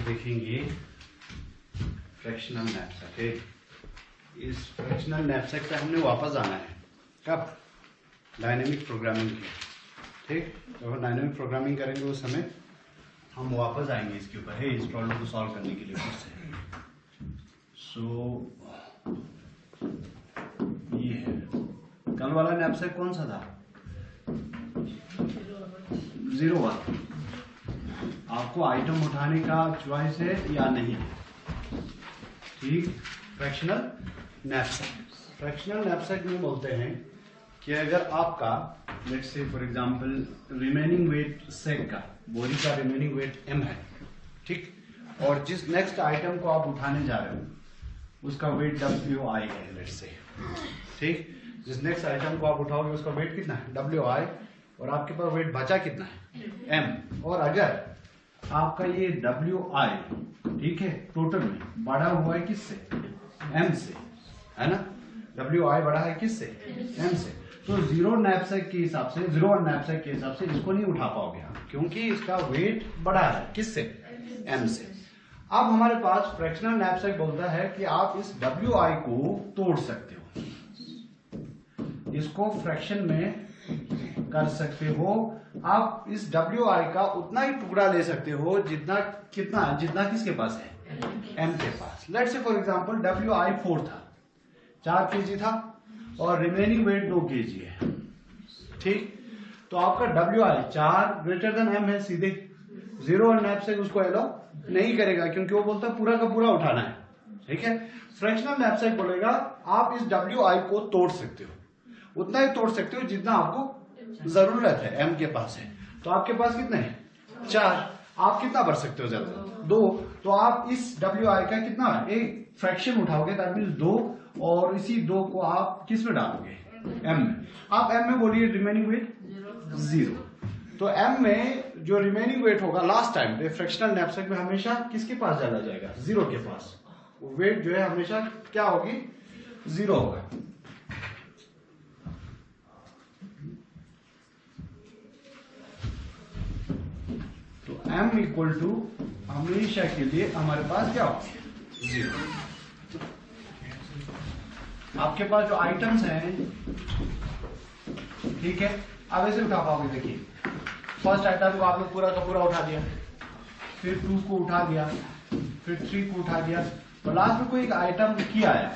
देखेंगे fractional knapsack. इस fractional knapsack पे हमने वापस आना है। कब? डायनेमिक प्रोग्रामिंग के। ठीक, तो डायनेमिक प्रोग्रामिंग करेंगे उस समय हम वापस आएंगे इसके ऊपर है इस प्रॉब्लम को सॉल्व करने के लिए फिर से। ये है कल वाला नैपसैक कौन सा था? 01। आपको आइटम उठाने का चॉइस है या नहीं? ठीक, फ्रैक्शनल नैपसैक। फ्रैक्शनल नैपसैक में बोलते हैं कि अगर आपका let's say for example remaining weight sack का बोरी का रिमेनिंग वेट m है, ठीक, और जिस नेक्स्ट आइटम को आप उठाने जा रहे हो उसका वेट WI है लेट्स से, ठीक, जिस नेक्स्ट आइटम को आप उठाओगे उसका वेट कितना है? WI, और आपके पास वेट बचा कितना है? M। और अगर आपका ये WI, ठीक है, टोटल में बढ़ा हुआ है किससे? M से, है ना? WI बढ़ा है किससे? M से। तो जीरो नैपसैक के हिसाब से, 01 नैपसैक के हिसाब से इसको नहीं उठा पाओगे आप, क्योंकि इसका वेट बढ़ा है किससे? M से। अब हमारे पास फ्रैक्शनल नैपसैक बोलता है कि आप इस WI को तोड़ सकते हो, इसको फ्रैक्शन में कर सकते हो। आप इस WI का उतना ही टुकड़ा ले सकते हो जितना जितना किसके पास है? M के पास। Let's say for example WI 4 था, 4 kg था और रिमेनिंग वेट 2 kg है, ठीक, तो आपका WI 4 ग्रेटर देन M है सीधे। 01 नैपसैक उसको अलाउ नहीं करेगा क्योंकि वो बोलता है पूरा का पूरा उठाना है, ठीक है। फ्रैक्शनल नैपसैक बोलेगा आप इस WI को तोड़ सकते हो, उतना ही तोड़ सकते हो जितना आपको जरूरत है, M के पास है। तो आपके पास कितने हैं? 4। आप कितना भर सकते हो? ज्यादा 2। तो आप इस WI का कितना एक फ्रैक्शन उठाओगे, दैट मींस 2, और इसी 2 को आप किस में डालोगे? M में। आप M में बोलिए रिमेनिंग वेट 0। तो M में जो रिमेनिंग वेट होगा लास्ट टाइम पे फ्रैक्शनल नैपसैक में हमेशा किसके पास डाला जाएगा? 0 के पास। वेट जो है हमेशा क्या होगी? 0 होगा। तो M इक्वल टू हमेशा के लिए हमारे पास क्या होगा? 0। आपके पास जो आइटम्स हैं, ठीक है, आप ऐसे उठा पाओगे। देखिए फर्स्ट आइटम को आपने पूरा का पूरा उठा दिया, फिर 2 को उठा दिया, फिर 3 को उठा दिया, और लास्ट में कोई एक आइटम K आया।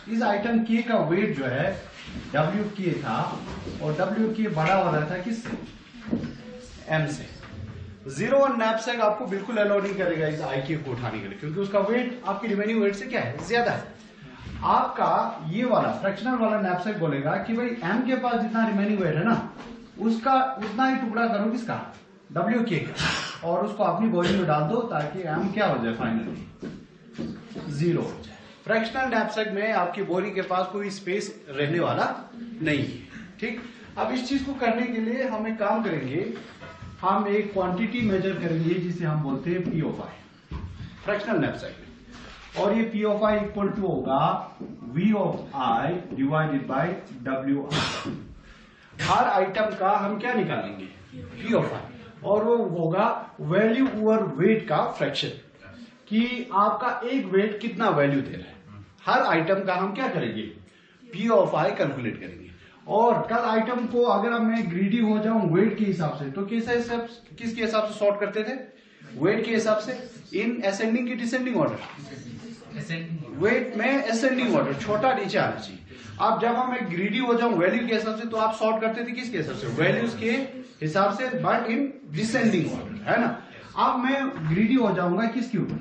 इस आइटम K का वेट जो है WK था, और WK बड़ा हो रहा था किससे? M से। 01 नैपसैक आपको बिल्कुल अलाउ नहीं करेगा इस IK को उठाने के लिए, क्योंकि उसका वेट आपकी रिमेनिंग वेट से क्या है? ज्यादा है। आपका ये वाला फ्रैक्शनल वाला नैपसैक बोलेगा कि भाई M के पास जितना रिमेनिंग वेट है ना, उसका उतना ही टुकड़ा करो किसका? WK का, और उसको अपनी बोरी में डाल दो ताकि M क्या हो जाए? फाइनली 0 हो जाए। फ्रैक्शनल नैपसैक में आपकी बोरी के पास कोई स्पेस रहने वाला नहीं है, ठीक। अब इस चीज को करने के लिए हम एक काम करेंगे, हम एक क्वांटिटी मेजर करेंगे जिसे हम बोलते हैं P of I fractional knapsack में, और ये P of I equal to होगा V of I divided by WI। हर आइटम का हम क्या निकालेंगे? P of I, और वो होगा वैल्यू ओवर वेट का फ्रैक्शन, कि आपका एक वेट कितना वैल्यू दे रहा है। हर आइटम का हम क्या करेंगे? P of I कैलकुलेट करेंगे। और कल आइटम को अगर मैं ग्रीडी हो जाऊं वेट के हिसाब से, तो किसके हिसाब से सॉर्ट करते थे? वेट के हिसाब से। इन असेंडिंग की डिसेंडिंग ऑर्डर? वेट में असेंडिंग ऑर्डर, छोटा नीचे आना चाहिए। अब जब मैं ग्रीडी हो जाऊं वैल्यू के हिसाब से, तो आप सॉर्ट करते थे किसके हिसाब से? वैल्यूज के हिसाब से, बट इन डिसेंडिंग ऑर्डर, है ना। अब मैं ग्रीडी हो जाऊंगा किसके ऊपर?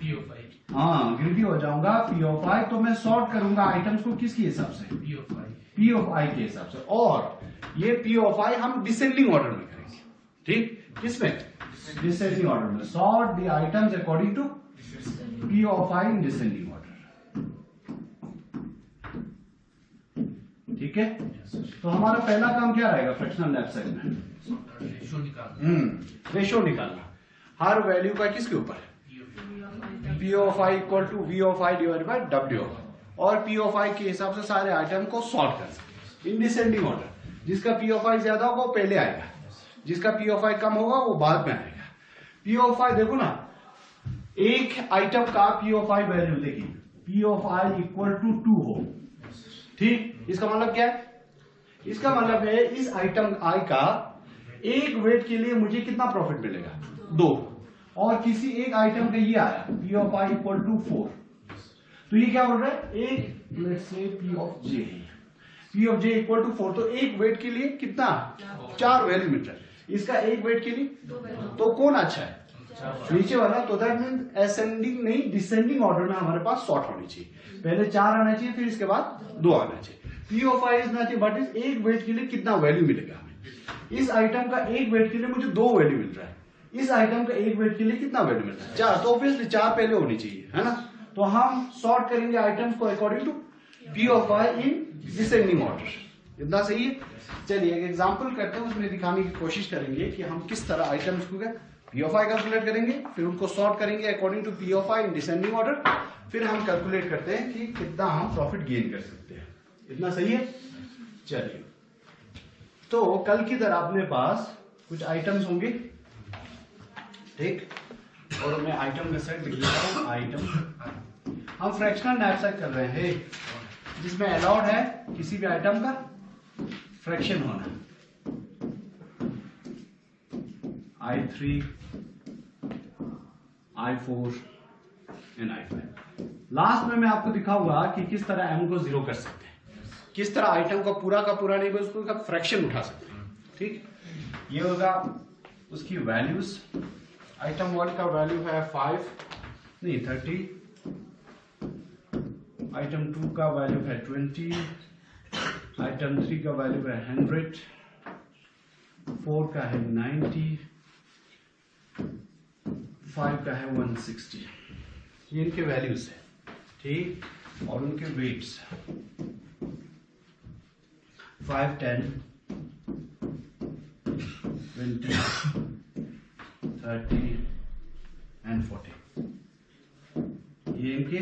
P of I। हाँ, ग्रीडी हो जाऊंगा P of I, तो मैं सॉर्ट करूंगा आइटम्स को किसके हिसाब से? P of I। P of I के हिसाब से। और ये P of I हम डिसेंडिंग ऑर्डर में करेंगे, ठीक। किसमें? डिसेंडिंग ऑर्डर में। Sort the items according to P of I in descending order, ठीक है। तो हमारा पहला काम क्या रहेगा फ्रैक्शनल नैपसैक में? रेशो निकालना हर वैल्यू का किसके ऊपर? P of I equal to V of I divide by W, और P of I के हिसाब से सारे आइटम को सॉर्ट कर सकते इन डिसेंडिंग ऑर्डर। जिसका P of I ज्यादा होगा वो पहले आएगा, जिसका P of I कम होगा वो बाद में आएगा। P of I देखो ना, एक आइटम का पी ऑफ आई वैल्यू देखिए, P of I equal to 2 हो, ठीक। इसका मतलब क्या है? इसका मतलब है इस आइटम आई का एक वेट के लिए मुझे कितना प्रॉफिट मिलेगा? 2। और किसी एक आइटम का ये आया P of I equal to 4, तो ये क्या बोल रहा है? एक let's say P of J, P of J equal to 4, तो एक वेट के लिए कितना? 4 वैल्यू मिल रहा है। इसका एक वेट के लिए, तो कौन अच्छा है? नीचे वाला। तो दैट मीन असेंडिंग नहीं, डिसेंडिंग ऑर्डर में हमारे पास सॉर्ट होनी चाहिए। पहले 4 आना चाहिए, फिर इसके बाद 2 आना चाहिए। P of I is nothing but is एक वेट के लिए कितना वैल्यू मिलेगा हमें? इस आइटम का एक वेट के लिए मुझे 2 वैल्यू मिल रहा है, इस आइटम का एक वेट के लिए कितना वैल्यू मिल रहा है? 4। तो ऑब्वियसली 4 पहले होनी चाहिए, है ना। तो हम सॉर्ट करेंगे आइटम्स को according to P of I in descending order. इतना सही है। चलिए एक एग्जांपल करते हैं, उसमें दिखाने की कोशिश करेंगे कि हम किस तरह आइटम्स को पी ऑफ आई कैलकुलेट करेंगे, फिर उनको सॉर्ट करेंगे according to P of I in descending order, फिर हम कैलकुलेट करते हैं कि कितना हम प्रॉफिट गेन कर सकते हैं। इतना सही है। चलिए, तो कल की तरह अपने पास कुछ आइटम्स होंगे, ठीक। और मैं आइटम का सेट लिख लेता हूं। आइटम, हम फ्रैक्शनल नैपसैक कर रहे हैं जिसमें अलाउड है किसी भी आइटम का फ्रैक्शन होना। I3, I4 and I5। Last में मैं आपको दिखाऊंगा कि किस तरह m को 0 कर सकते हैं, किस तरह आइटम का पूरा नहीं बस उसका फ्रैक्शन उठा सकते हैं, ठीक। ये होगा उसकी वैल्यूज। आइटम 1 का वैल्यू है 30। आइटम 2 का वैल्यू है 20। आइटम 3 का वैल्यू है 100। 4 का है 90। 5 का है 160। ये इनके वैल्यूज है, ठीक। और उनके वेट्स 5, 10, 20, 30 एंड 40। ये इनके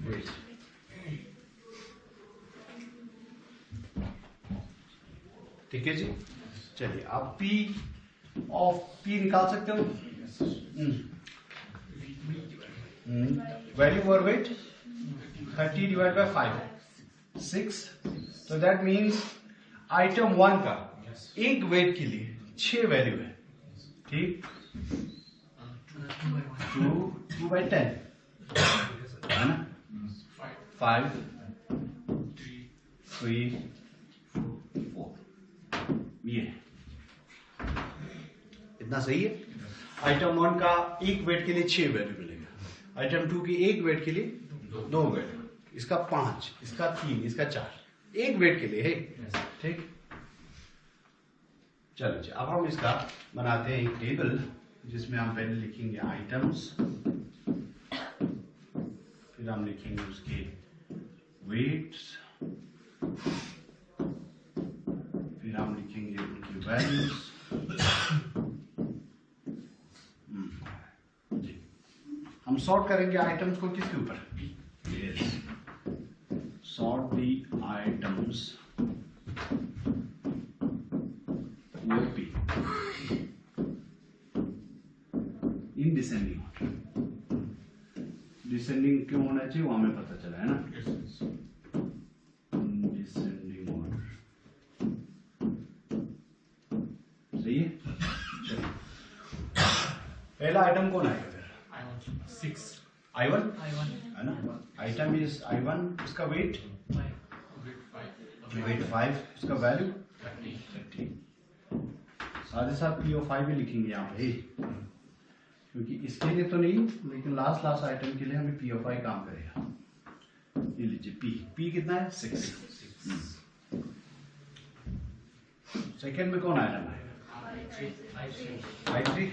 वेट्स। ठीक है जी। चलिए, आप P ऑफ P निकाल सकते हो। Value for wait 30 divide by 5, 6। तो दैट मीन्स आइटम 1 का एक वेट के लिए 6 वैल्यू है, ठीक। 2 by 10 है ना, 5, 3, 4। ये इतना सही है। आइटम 1 का एक वेट के लिए 6 वैल्यू मिलेगा, आइटम 2 की एक वेट के लिए 2 वैल्यू, इसका 5, इसका 3, इसका 4, एक वेट के लिए है, ठीक। चलो जी, अब हम इसका बनाते हैं एक टेबल जिसमें हम पहले लिखेंगे आइटम्स, फिर हम लिखेंगे उसके वेट्स, फिर हम लिखेंगे उनकी वैल्यूज। हम सॉर्ट करेंगे आइटम्स को किसके ऊपर? Sort the items OP in descending order. Descending क्यों होना चाहिए वो हमें पता चला है ना, डिसेंडिंग ऑर्डर। सही है। पहला आइटम कौन आएगा? I1 है ना। आइटम इज I1, इसका वेट 5, इसका वैल्यू 30। साथ ही साथ पी ऑफ 5 भी लिखेंगे यहाँ पे, क्योंकि इसके लिए तो नहीं, लेकिन लास्ट आइटम के लिए हमें पी ऑफ 5 काम करेगा। ये लीजिए पी कितना है? 6। सेकेंड में कौन आइटम आएगा? I3।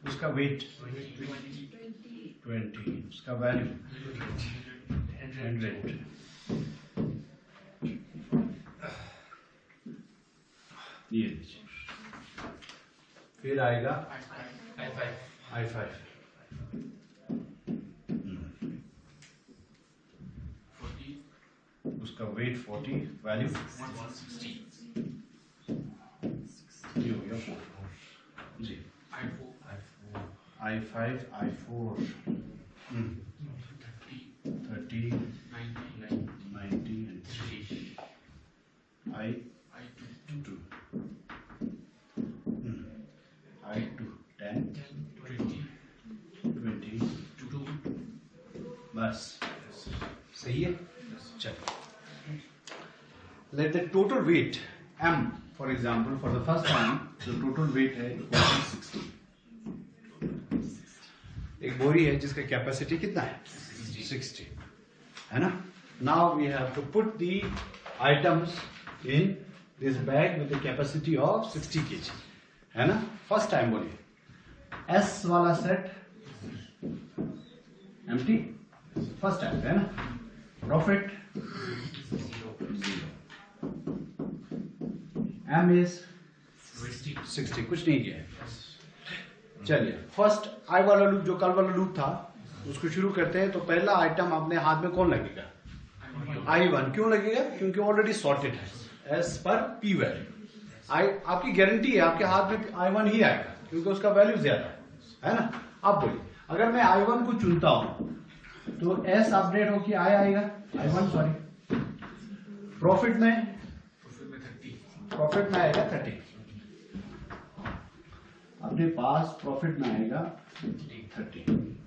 उसका वेट 20, उसका वैल्यू 100। ये लीजिए। फिर आएगा I5। उसका वेट 40, वैल्यू 160। ये हो गया 4 जी। I4 I5, I4, 30, 90 and 3. I2, I2, 10, 20, बस सही है. चलो. Let the total weight M, for example, for the first time, the total weight है equal to 60. एक बोरी है जिसका कैपेसिटी कितना है 60, है ना. Now we have to put the items in this bag with the capacity of 60 kg, है ना. फर्स्ट टाइम बोलिए S वाला सेट empty, फर्स्ट टाइम है ना. प्रॉफिट M is 60, कुछ नहीं किया है. चलिए फर्स्ट आई वाला लूप जो कल वाला लूप था उसको शुरू करते हैं. तो पहला आइटम अपने हाथ में कौन लगेगा I1. क्यों लगेगा? क्योंकि ऑलरेडी सॉर्टेड है एज पर पी वैल्यू. आपकी गारंटी है आपके हाथ में I1 ही आएगा क्योंकि उसका वैल्यू ज्यादा है ना. आप बोलिए अगर मैं I1 को चुनता हूं तो S अपडेट हो कि आएगा I1 सॉरी. प्रॉफिट में आएगा 30. अपने पास प्रॉफिट में आएगा 30.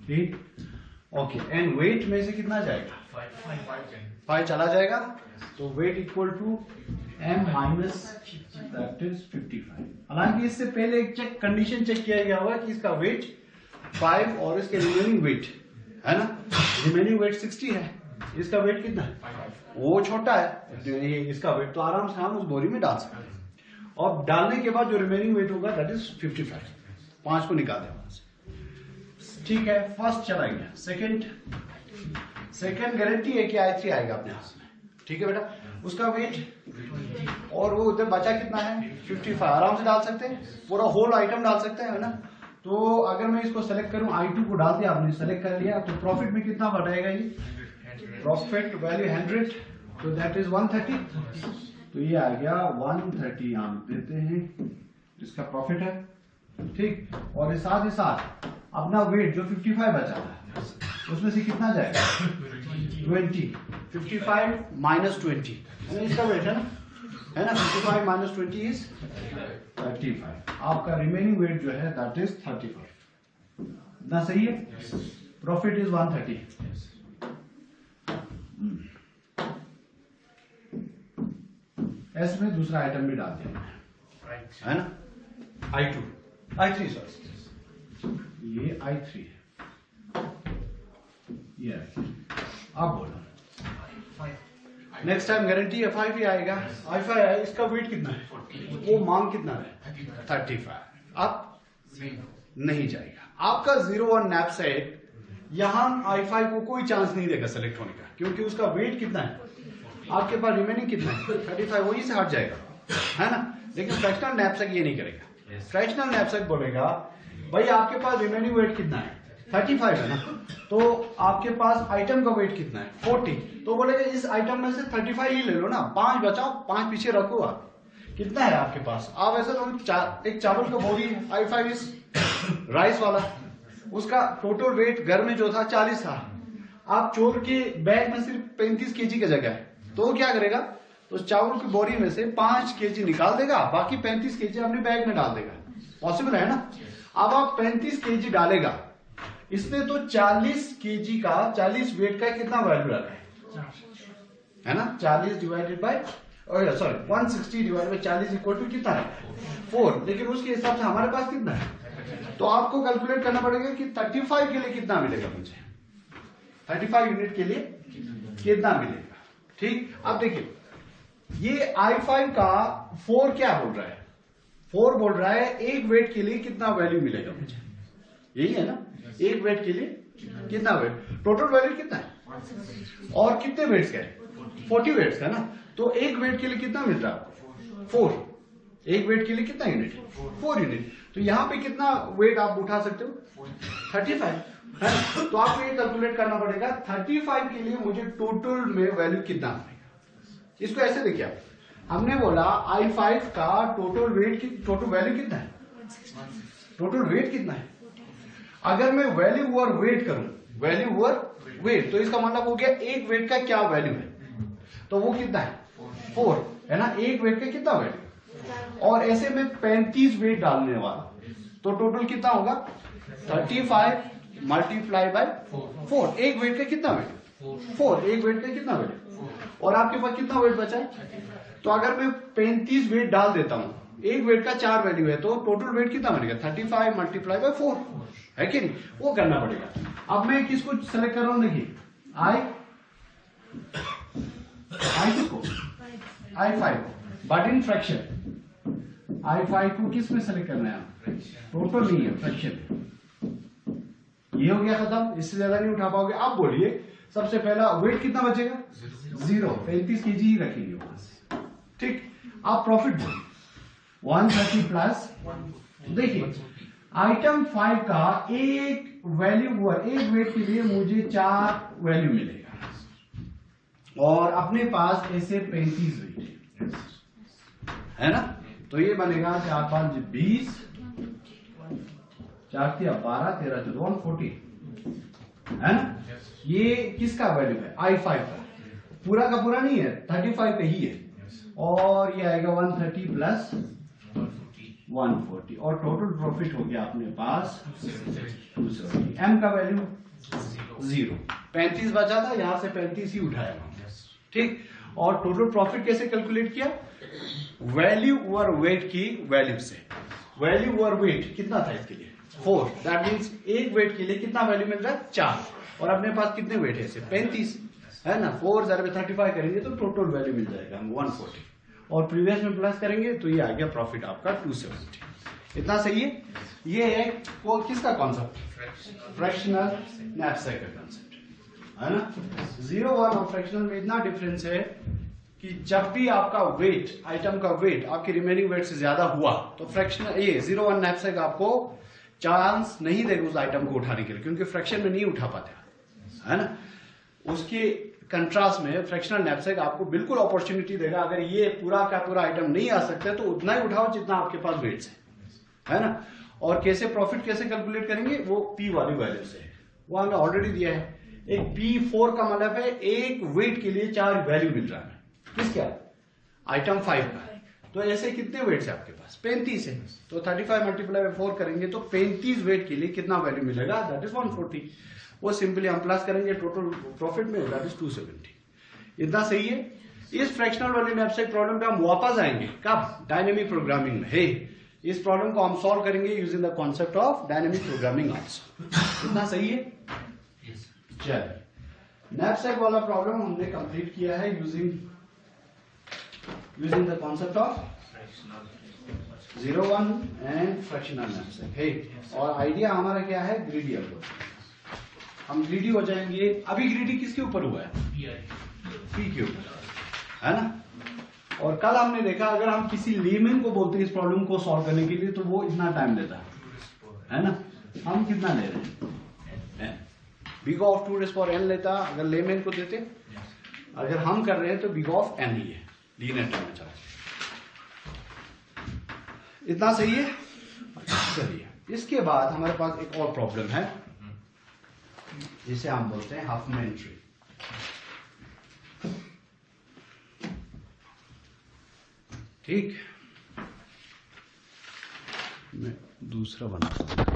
ठीक. ओके. एंड वेट में से कितना जाएगा 5 चला जाएगा. तो weight equal to M minus that is 55. हालांकि इससे पहले एक कंडीशन चेक किया गया हुआ कि इसका वेट 5 और इसके रिमेनिंग वेट है ना. रिमेनिंग वेट 60 है. इसका वेट कितना है वो छोटा है. इसका वेट तो आराम से हम उस बोरी में डाल सकते हैं. और डालने के बाद जो रिमेनिंग वेट होगा दैट इज 55. 5 को निकाल दें वहां से. ठीक है. फर्स्ट चला गया. सेकंड गारंटी है कि I3 आएगा अपने हाथ में. ठीक है बेटा. उसका वेट और वो उधर बचा कितना है 55. आराम से डाल सकते हैं. पूरा होल आइटम डाल सकते हैं है ना. तो अगर मैं इसको सेलेक्ट करूं I2 को डाल दिया आपने सेलेक्ट कर लिया तो प्रॉफिट में कितना बढ़ाएगा ये. प्रॉफिट वैल्यू 100 तो दैट इज 130. तो ये आ गया 130. हम देते हैं इसका प्रॉफिट है. ठीक. और साथ ही साथ अपना वेट जो 55 बचा है उसमें से कितना जाएगा 20. 55 माइनस 20 इसका वेट है ना 55 माइनस 20 इज 35. आपका रिमेनिंग वेट जो है दैट इज 35. इतना सही है. Profit is 130. एस में दूसरा आइटम भी डाल दिया है ना. I3 सॉरी ये I3 है. ये आप बोलो. नेक्स्ट टाइम गारंटी F5 ही आएगा. I5 आया. इसका वेट कितना है वो मांग कितना है 35. आप नहीं जाएगा. आपका 01 नैपसेट यहां I5 को कोई चांस नहीं देगा सेलेक्ट होने का क्योंकि उसका वेट कितना है आपके पास रिमेनिंग कितना है 35. वहीं से हट जाएगा है ना. लेकिन फ्रैक्शनल नैपसेट ये नहीं करेगा. फ्रैक्शनल नैपसेट बोलेगा भाई आपके पास रिमेनिंग वेट कितना है 35 है ना. तो आपके पास आइटम का वेट कितना है 40. तो बोलेगा इस आइटम में से 35 ही ले लो ना. 5 बचाओ 5 पीछे रखो. आप कितना है आपके पास. आप ऐसा तो एक चावल का बोरी है I5 इस राइस वाला. उसका टोटल वेट घर में जो था 40 था. आप चोर के बैग में सिर्फ 35 kg की जगह है तो वो क्या करेगा तो चावल की बोरी में से 5 kg निकाल देगा. बाकी 35 kg अपने बैग में डाल देगा. पॉसिबल है ना. अब आप 35 kg डालेगा. इसने तो 40 kg का 40 वेट का कितना वैल्यू रखा है ना. 40 divided by sorry 160 divided by 40 equal to कितना है 4. लेकिन उसके हिसाब से हमारे पास कितना है तो आपको कैलकुलेट करना पड़ेगा कि 35 के लिए कितना मिलेगा मुझे. 35 यूनिट के लिए कितना मिलेगा. ठीक. अब देखिए ये I5 का 4 क्या बोल रहा है 4 बोल रहा है एक वेट के लिए कितना वैल्यू मिलेगा मुझे. यही है ना. एक वेट के लिए कितना वेट. टोटल वैल्यू कितना है और कितने वेट्स का है 40 वेट्स का ना. तो एक वेट के लिए कितना मिल रहा है आपको 4. एक वेट के लिए कितना यूनिट 4 यूनिट. तो यहाँ पे कितना वेट आप उठा सकते हो 35 है. तो आपको ये कैलकुलेट करना पड़ेगा 35 के लिए मुझे टोटल में वैल्यू कितना आएगा. इसको ऐसे देखिए आप. हमने बोला I5 का टोटल वेट की टोटल वैल्यू कितना है टोटल वेट कितना है. अगर मैं वैल्यू और वेट करूं, वैल्यू और वेट, तो इसका मतलब हो गया एक वेट का क्या वैल्यू है, तो वो कितना है 4 है ना, एक वेट का कितना वैल्यू, और ऐसे में 35 वेट डालने वाला, तो टोटल कितना होगा 35 मल्टीप्लाई बाय 4, एक वेट का कितना वेट 4, एक वेट का कितना वेट, और आपके पास कितना वेट बचा है, तो अगर मैं 35 वेट डाल देता हूं, एक वेट का 4 वैल्यू है, तो टोटल वेट कितना बनेगा 35 मल्टीप्लाई बाय 4 है कि नहीं, वो करना पड़ेगा। अब मैं किसको सेलेक्ट कर रहा हूं, देखिए आई किसको I5 को, बट इन फ्रैक्शन I5 को किस में सेलेक्ट करना है, टोटल नहीं है, फ्रैक्शन। ये हो गया खत्म, इससे ज्यादा नहीं उठा पाओगे। अब बोलिए सबसे पहला वेट कितना बचेगा 0, 35 kg ही रखेंगे वहां से, ठीक। आप प्रॉफिट बोलिए 130 प्लस, देखिए आइटम 5 का एक वैल्यू हुआ, एक वेट के लिए मुझे 4 वैल्यू मिलेगा, और अपने पास ऐसे 35 वेट है ना, तो ये बनेगा 4 5 20, 4 12 13 14 140 है ना। ये किसका वैल्यू है I5 का, पूरा का पूरा नहीं है, 35 का ही है, और ये आएगा 130 प्लस 140, और टोटल प्रॉफिट हो गया अपने पास 270। एम का वैल्यू 0, 35 बचा था, यहां से 35 ही उठाया, ठीक। और टोटल प्रॉफिट कैसे कैलकुलेट किया, वैल्यू और वेट की वैल्यू से, वैल्यू और वेट कितना था इसके लिए 4, दैट मीन्स एक वेट के लिए कितना वैल्यू मिल रहा है 4, और अपने पास कितने वेट है ऐसे 35 है ना, 4 × 35 करेंगे तो टोटल वैल्यू मिल जाएगा हम 140, और प्रीवियस में प्लस करेंगे तो ये आ गया प्रॉफिट आपका 270। इतना सही है। ये है वो किसका कॉन्सेप्ट, फ्रैक्शनल नैपसैक का कॉन्सेप्ट है ना। 0 1 और फ्रैक्शनल में इतना डिफरेंस है कि जब भी आपका वेट, आइटम का वेट आपकी रिमेनिंग वेट से ज्यादा हुआ, तो फ्रैक्शनल ये 0 1 नैपसैक आपको चांस नहीं देगा उस आइटम को उठाने के लिए, क्योंकि फ्रैक्शन में नहीं उठा पाते है ना। उसके कंट्रास्ट में फ्रैक्शनल नैपसैक आपको बिल्कुल अपॉर्चुनिटी देगा, अगर ये पूरा का पूरा आइटम नहीं आ सकता तो उतना ही उठाओ जितना आपके पास वेट्स है ना। और कैसे प्रॉफिट कैसे कैलकुलेट करेंगे, वो पी वाली वैल्यू से, वो हमने ऑलरेडी दिया है। एक P4 का मतलब है एक वेट के लिए 4 वैल्यू मिल रहा है, किसका आइटम 5 का, तो ऐसे कितने वेट्स है आपके पास 35 है, तो 35 मल्टीप्लाई बाय 4 करेंगे तो 35 वेट के लिए कितना वैल्यू मिलेगा, दैट इज 140। वो सिंपली हम प्लस करेंगे टोटल प्रॉफिट में, दैट इज 270। इतना सही है। इस फ्रैक्शनल वाली नैपसैक प्रॉब्लम पे हम वापस आएंगे कब, डायनेमिक प्रोग्रामिंग में। हे, इस प्रॉब्लम को हम सॉल्व करेंगे using the concept of dynamic programming also. इतना सही है। चलिए, नैपसैक वाला प्रॉब्लम हमने कंप्लीट किया है using the concept of 0 1 and fractional knapsack. हे, और आइडिया हमारा क्या है, ग्रीडी अप्रोच। हम ग्रीडी हो जाएंगे। अभी ग्रीडी किसके ऊपर हुआ है, पी के ऊपर है ना। और कल हमने देखा अगर हम किसी लेमैन को बोलते हैं इस प्रॉब्लम को सॉल्व करने के लिए तो वो इतना टाइम लेता है ना। हम कितना ले रहे हैं, बिग ऑफ 2n लेता अगर लेमैन को देते, अगर हम कर रहे हैं तो बिग ऑफ n ही है, लीनियर टाइम में चार्ज। इतना सही है। चलिए, इसके बाद हमारे पास एक और प्रॉब्लम है जिसे हम बोलते हैं हफमैन ट्री। ठीक, मैं दूसरा बनाता हूं।